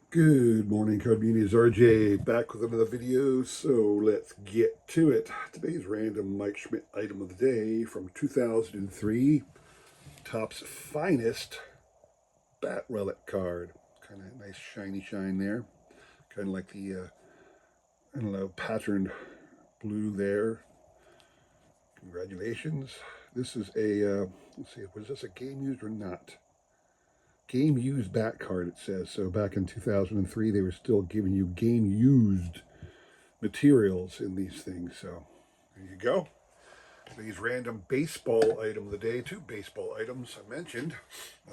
Good morning, Card Community. RJ back with another video, so let's get to it. Today's random Mike Schmidt item of the day from 2003, Topps Finest Bat Relic card. Kind of nice shiny shine there. Kind of like the, I don't know, patterned blue there. Congratulations. This is a, let's see, was this a game used or not? Game used bat card, it says. So back in 2003, they were still giving you game used materials in these things. So there you go. These random baseball item of the day, two baseball items I mentioned.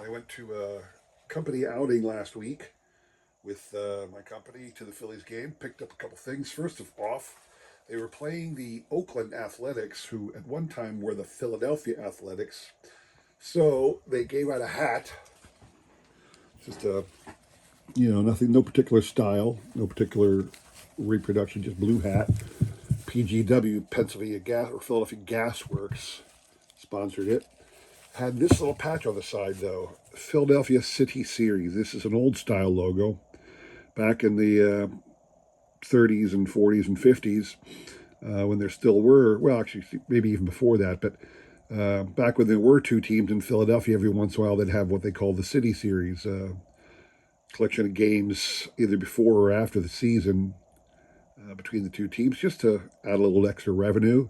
I went to a company outing last week with my company to the Phillies game, picked up a couple things. First of all, they were playing the Oakland Athletics, who at one time were the Philadelphia Athletics. So they gave out a hat, just a, nothing, no particular style, no particular reproduction, just blue hat. PGW, Pennsylvania Gas or Philadelphia Gas Works, sponsored it. Had this little patch on the side though, Philadelphia City Series. This is an old style logo. Back in the 30s and 40s and 50s, when there still were, well, actually, maybe even before that, but back when there were two teams in Philadelphia, every once in a while they'd have what they call the City Series, collection of games either before or after the season between the two teams, just to add a little extra revenue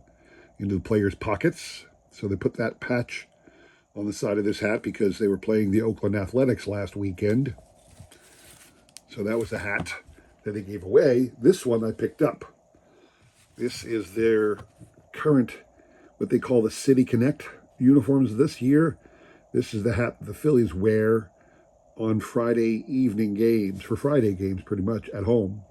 into the players' pockets. So they put that patch on the side of this hat because they were playing the Oakland Athletics last weekend. So that was the hat that they gave away. This one I picked up. This is their current, what they call the City Connect uniforms this year. This is the hat the Phillies wear on Friday evening games, for Friday games pretty much, at home.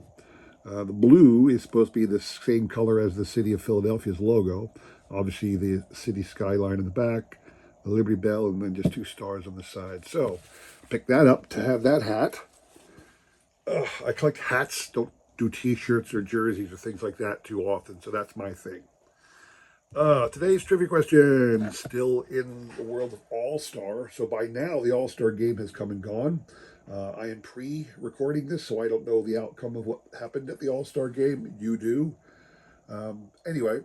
The blue is supposed to be the same color as the City of Philadelphia's logo. Obviously, the city skyline in the back, the Liberty Bell, and then just two stars on the side. So, pick that up to have that hat. I collect hats, don't do t-shirts or jerseys or things like that too often, so that's my thing. Today's trivia question, still in the world of All-Star. So by now, the All-Star game has come and gone. I am pre-recording this, so I don't know the outcome of what happened at the All-Star game. You do. Anyway,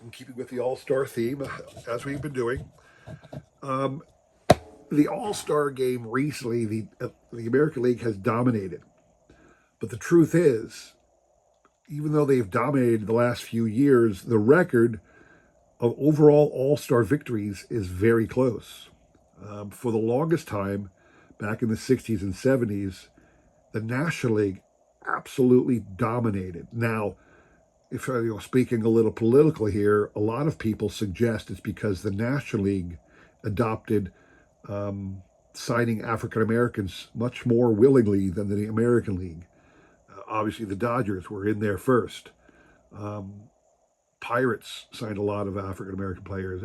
I'm keeping with the All-Star theme, as we've been doing. The All-Star game recently, the American League has dominated. But the truth is, even though they've dominated the last few years, the record of overall All-Star victories is very close. For the longest time, back in the 60s and 70s, the National League absolutely dominated. Now, if speaking a little political here, a lot of people suggest it's because the National League adopted signing African Americans much more willingly than the American League. Obviously, the Dodgers were in there first. Pirates signed a lot of African American players.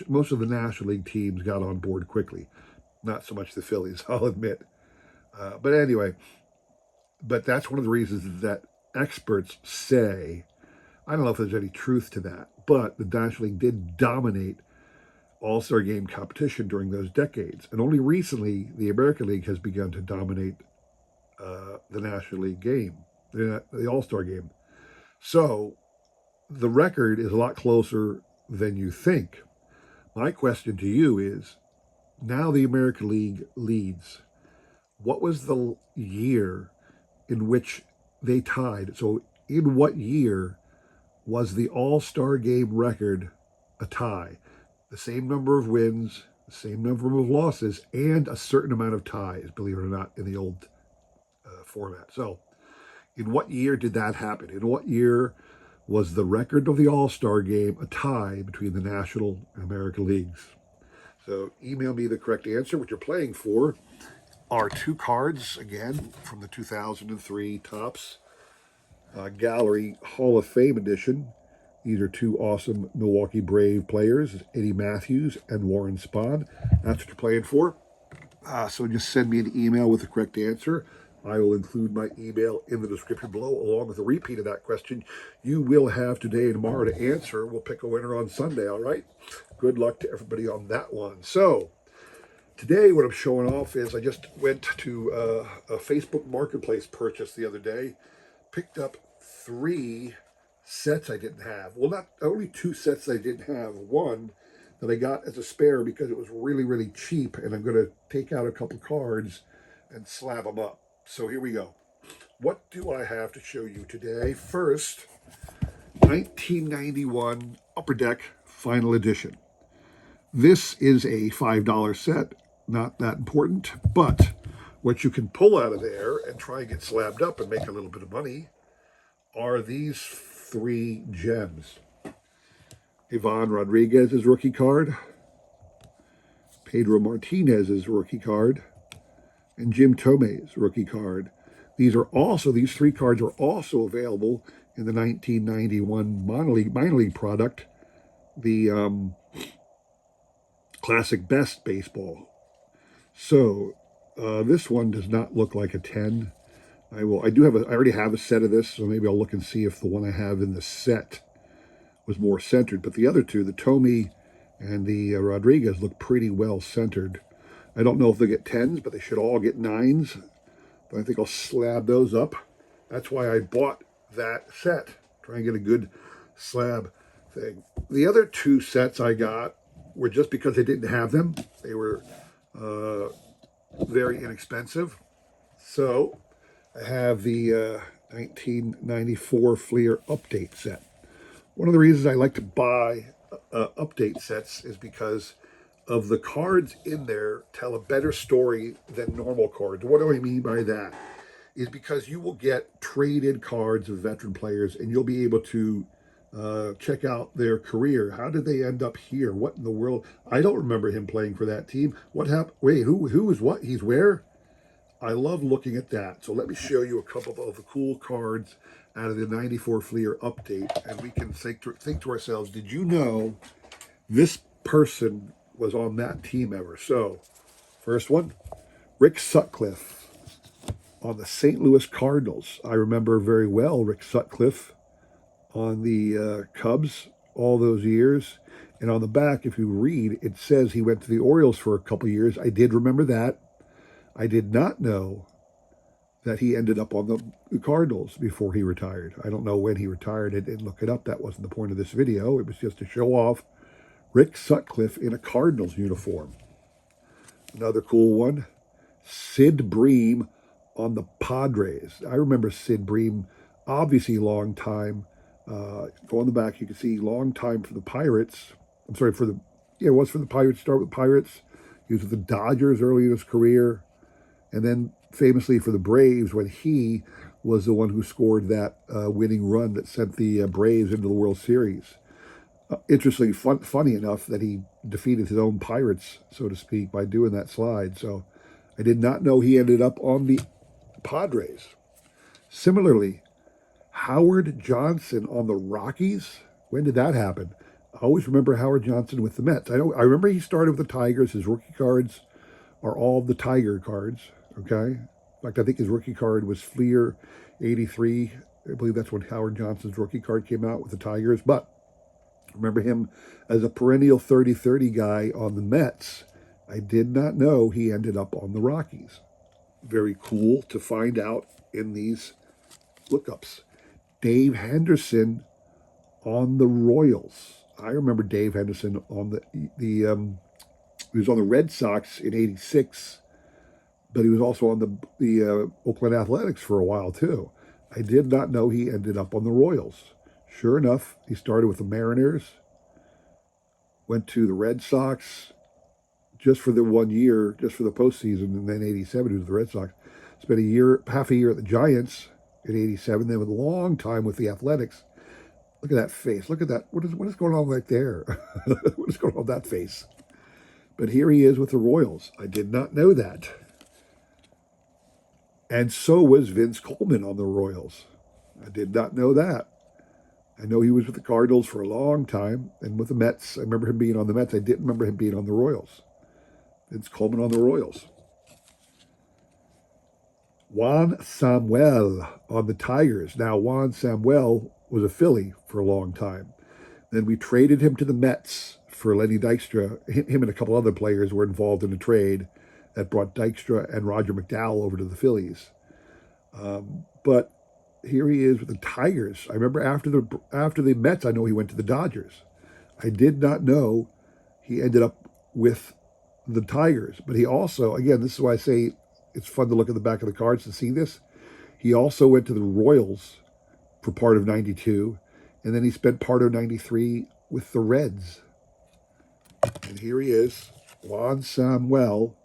Most of the National League teams got on board quickly. Not so much the Phillies, I'll admit. But anyway, that's one of the reasons that experts say, I don't know if there's any truth to that, but the National League did dominate All-Star game competition during those decades. And only recently, the American League has begun to dominate the National League game, the All-Star game. So the record is a lot closer than you think. My question to you is, now the American League leads. What was the year in which they tied? So in what year was the All-Star game record a tie? The same number of wins, the same number of losses, and a certain amount of ties, believe it or not, in the old format. So in what year did that happen? In what year was the record of the All-Star game a tie between the National and American Leagues? So email me the correct answer. What you're playing for are two cards, again, from the 2003 Topps Gallery Hall of Fame edition. These are two awesome Milwaukee Brave players, Eddie Matthews and Warren Spahn. That's what you're playing for. So just send me an email with the correct answer. I will include my email in the description below, along with a repeat of that question you will have today and tomorrow to answer. We'll pick a winner on Sunday, all right? Good luck to everybody on that one. So, Today, what I'm showing off is I just went to a Facebook Marketplace purchase the other day, picked up 3 sets I didn't have. Well, not only 2 sets I didn't have. One that I got as a spare because it was really, really cheap, and I'm going to take out a couple cards and slab them up. So here we go. What do I have to show you today? First, 1991 Upper Deck Final Edition. This is a $5 set, not that important, but what you can pull out of there and try and get slabbed up and make a little bit of money are these 3 gems. Ivan Rodriguez's rookie card, Pedro Martinez's rookie card, and Jim Thome's rookie card. These 3 cards are also available in the 1991 minor league product, the Classic Best Baseball. So this one does not look like a 10. I already have a set of this, so maybe I'll look and see if the one I have in the set was more centered. But the other 2, the Thome and the Rodriguez, look pretty well centered. I don't know if they get 10s, but they should all get 9s. But I think I'll slab those up. That's why I bought that set. Try and get a good slab thing. The other 2 sets I got were just because I didn't have them. They were very inexpensive. So I have the 1994 Fleer Update set. One of the reasons I like to buy update sets is because of the cards in there tell a better story than normal cards. What do I mean by that? Is because you will get traded cards of veteran players, and you'll be able to check out their career. How did they end up here? What in the world? I don't remember him playing for that team. What happened? Wait, who is what? He's where? I love looking at that. So let me show you a couple of the cool cards out of the 94 Fleer Update, and we can think to ourselves, did you know this person was on that team ever? So, first one, Rick Sutcliffe on the St. Louis Cardinals. I remember very well Rick Sutcliffe on the Cubs all those years. And on the back, if you read, it says he went to the Orioles for a couple years. I did remember that. I did not know that he ended up on the Cardinals before he retired. I don't know when he retired. I didn't look it up. That wasn't the point of this video. It was just to show off Rick Sutcliffe in a Cardinals uniform. Another cool one, Sid Bream on the Padres. I remember Sid Bream, obviously long time. Go on the back, you can see long time for the Pirates. I'm sorry, it was for the Pirates. Start with the Pirates. He was with the Dodgers early in his career. And then famously for the Braves, when he was the one who scored that winning run that sent the Braves into the World Series. Interestingly, funny enough that he defeated his own Pirates, so to speak, by doing that slide. So I did not know he ended up on the Padres. Similarly, Howard Johnson on the Rockies. When did that happen? I always remember Howard Johnson with the Mets. I remember he started with the Tigers. His rookie cards are all the Tiger cards, okay? In fact, I think his rookie card was Fleer 83. I believe that's when Howard Johnson's rookie card came out with the Tigers. But remember him as a perennial 30-30 guy on the Mets. I did not know he ended up on the Rockies. Very cool to find out in these lookups. Dave Henderson on the Royals. I remember Dave Henderson on he was on the Red Sox in '86, but he was also on the Oakland Athletics for a while too. I did not know he ended up on the Royals. Sure enough, he started with the Mariners, went to the Red Sox just for the 1 year, just for the postseason, and then '87 he was with the Red Sox. Spent half a year at the Giants in '87, then with a long time with the Athletics. Look at that face. Look at that. What is going on right there? What is going on with that face? But here he is with the Royals. I did not know that. And so was Vince Coleman on the Royals. I did not know that. I know he was with the Cardinals for a long time and with the Mets. I remember him being on the Mets. I didn't remember him being on the Royals. Vince Coleman on the Royals. Juan Samuel on the Tigers. Now, Juan Samuel was a Philly for a long time. Then we traded him to the Mets for Lenny Dykstra. Him and a couple other players were involved in a trade that brought Dykstra and Roger McDowell over to the Phillies. But here he is with the Tigers. I remember after the Mets, I know he went to the Dodgers. I did not know he ended up with the Tigers. But he also, again, this is why I say it's fun to look at the back of the cards to see this. He also went to the Royals for part of 92, and then he spent part of 93 with the Reds. And here he is, Juan Samuel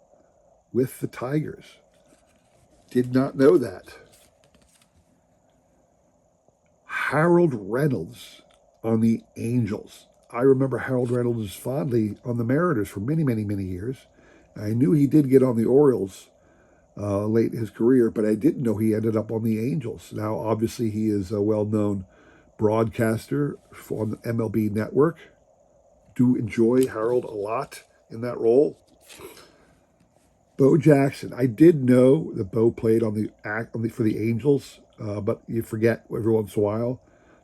with the Tigers. Did not know that. Harold Reynolds on the Angels. I remember Harold Reynolds fondly on the Mariners for many, many, many years. I knew he did get on the Orioles late in his career, but I didn't know he ended up on the Angels. Now, obviously, he is a well-known broadcaster on the MLB Network. Do enjoy Harold a lot in that role. Bo Jackson. I did know that Bo played on the for the Angels, but you forget every once in a while.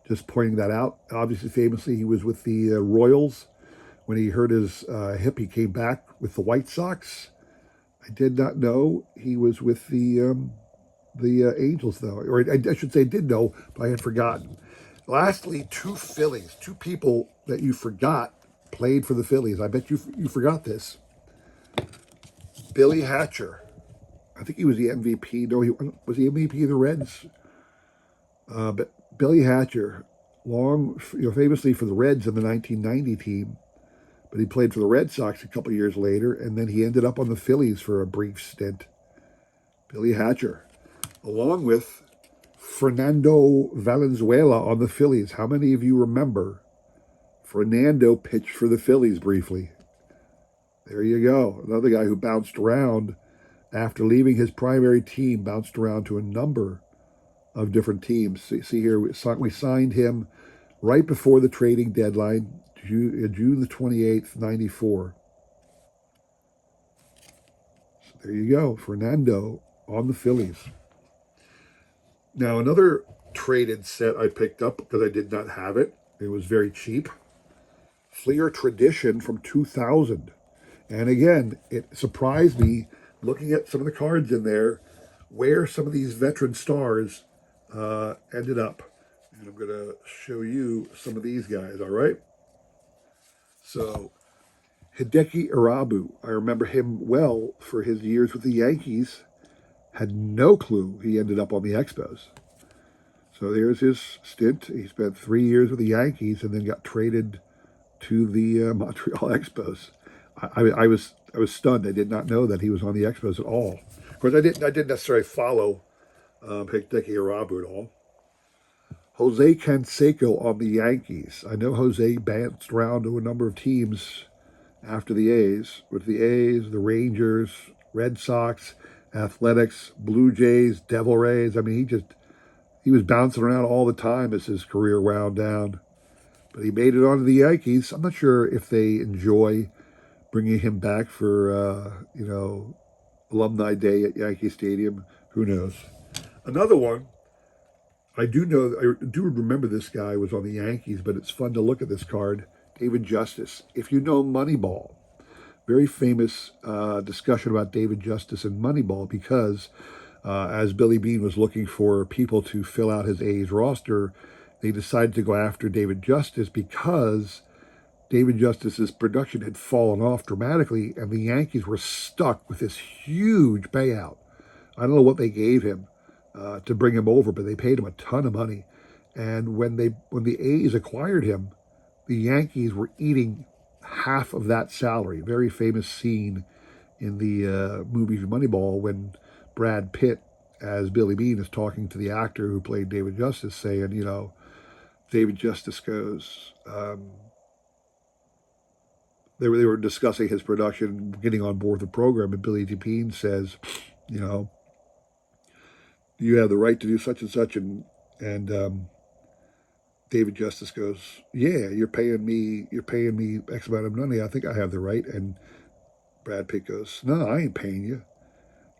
Just pointing that out. Obviously, famously, he was with the Royals. When he hurt his hip, he came back with the White Sox. I did not know he was with the Angels, though. Or I should say, I did know, but I had forgotten. Lastly, two Phillies. Two people that you forgot played for the Phillies. I bet you forgot this. Billy Hatcher. I think he was the MVP. No, was he MVP of the Reds? But Billy Hatcher, famously for the Reds in the 1990 team, but he played for the Red Sox a couple years later, and then he ended up on the Phillies for a brief stint. Billy Hatcher, along with Fernando Valenzuela on the Phillies. How many of you remember Fernando pitched for the Phillies briefly? There you go. Another guy who bounced around after leaving his primary team, bounced around to a number of different teams. See here, we signed him right before the trading deadline, June the 28th, 94. So there you go, Fernando on the Phillies. Now, another traded set I picked up because I did not have it. It was very cheap. Fleer Tradition from 2000. And again, it surprised me looking at some of the cards in there where some of these veteran stars ended up. And I'm going to show you some of these guys, all right? So, Hideki Irabu, I remember him well for his years with the Yankees. Had no clue he ended up on the Expos. So there's his stint. He spent 3 years with the Yankees and then got traded to the Montreal Expos. I was stunned. I did not know that he was on the Expos at all. Of course, I didn't necessarily follow Hideki Irabu at all. Jose Canseco on the Yankees. I know Jose bounced around to a number of teams after the A's, with the A's, the Rangers, Red Sox, Athletics, Blue Jays, Devil Rays. I mean, he was bouncing around all the time as his career wound down. But he made it onto the Yankees. I'm not sure if they enjoy bringing him back for, Alumni Day at Yankee Stadium. Who knows? Another one, I do remember this guy was on the Yankees, but it's fun to look at this card. David Justice. If you know Moneyball, very famous discussion about David Justice and Moneyball because as Billy Beane was looking for people to fill out his A's roster, they decided to go after David Justice because David Justice's production had fallen off dramatically, and the Yankees were stuck with this huge payout. I don't know what they gave him to bring him over, but they paid him a ton of money. And when the A's acquired him, the Yankees were eating half of that salary. Very famous scene in the movie Moneyball when Brad Pitt, as Billy Beane, is talking to the actor who played David Justice, saying, David Justice goes, they were discussing his production, getting on board the program, and Billy Beane says, you have the right to do such and such, and David Justice goes, yeah, you're paying me X amount of money. I think I have the right. And Brad Pitt goes, no, I ain't paying you.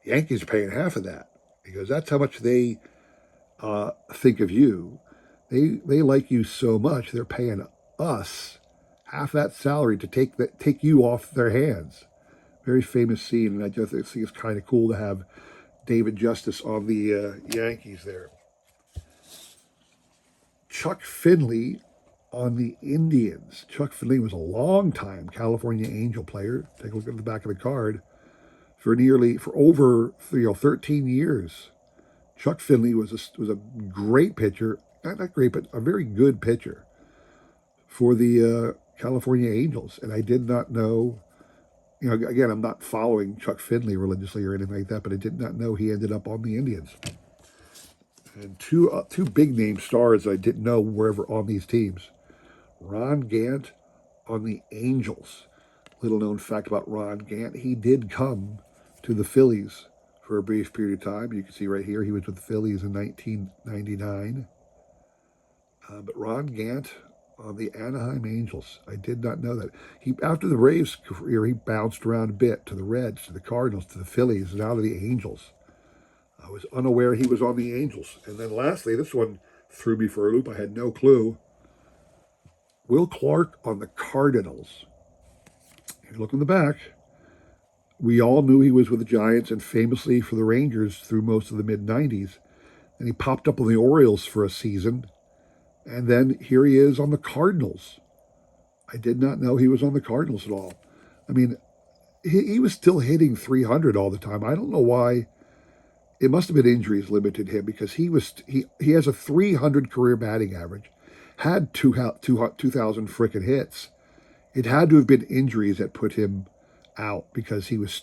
Yankees are paying half of that. He goes, that's how much they think of you. They like you so much, they're paying us half that salary to take you off their hands. Very famous scene, and I just think it's kind of cool to have David Justice on the Yankees there. Chuck Finley on the Indians. Chuck Finley was a long time California Angel player. Take a look at the back of the card. For over 13 years, Chuck Finley was a great pitcher. Not great, but a very good pitcher for the California Angels. And I did not know, again, I'm not following Chuck Finley religiously or anything like that, but I did not know he ended up on the Indians. And two big name stars I didn't know were ever on these teams. Ron Gant on the Angels. Little known fact about Ron Gant, he did come to the Phillies for a brief period of time. You can see right here, he was with the Phillies in 1999. But Ron Gant on the Anaheim Angels. I did not know that. After the Braves career, he bounced around a bit to the Reds, to the Cardinals, to the Phillies, and now to the Angels. I was unaware he was on the Angels. And then lastly, this one threw me for a loop. I had no clue. Will Clark on the Cardinals. You look in the back. We all knew he was with the Giants and famously for the Rangers through most of the mid-90s. And he popped up on the Orioles for a season. And then here he is on the Cardinals. I did not know he was on the Cardinals at all. I mean, he was still hitting 300 all the time. I don't know why. It must have been injuries limited him because he has a 300 career batting average, had 2,000 frickin' hits. It had to have been injuries that put him out because he was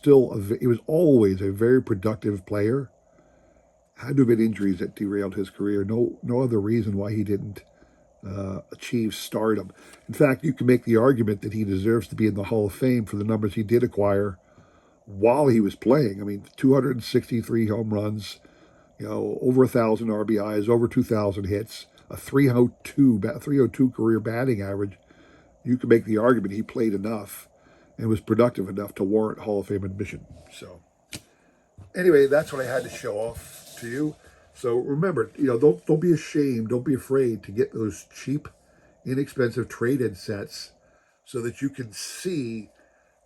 always a very productive player. Had to have been injuries that derailed his career. No other reason why he didn't achieve stardom. In fact, you can make the argument that he deserves to be in the Hall of Fame for the numbers he did acquire while he was playing. I mean, 263 home runs, over 1,000 RBIs, over 2,000 hits, a 302 career batting average. You can make the argument he played enough and was productive enough to warrant Hall of Fame admission. So, anyway, that's what I had to show off to you. So remember, don't be ashamed, don't be afraid to get those cheap, inexpensive trade-in sets so that you can see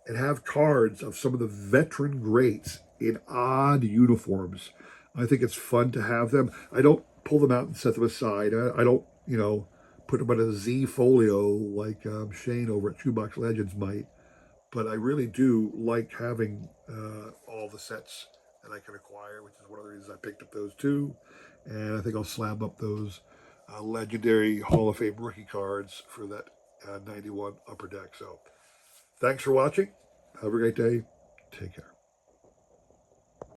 and have cards of some of the veteran greats in odd uniforms. I think it's fun to have them. I don't pull them out and set them aside. I don't, put them on a Z folio like Shane over at Shoebox Legends might. But I really do like having all the sets that I can acquire, which is one of the reasons I picked up those two. And I think I'll slab up those legendary Hall of Fame rookie cards for that 91 Upper Deck. So thanks for watching. Have a great day. Take care.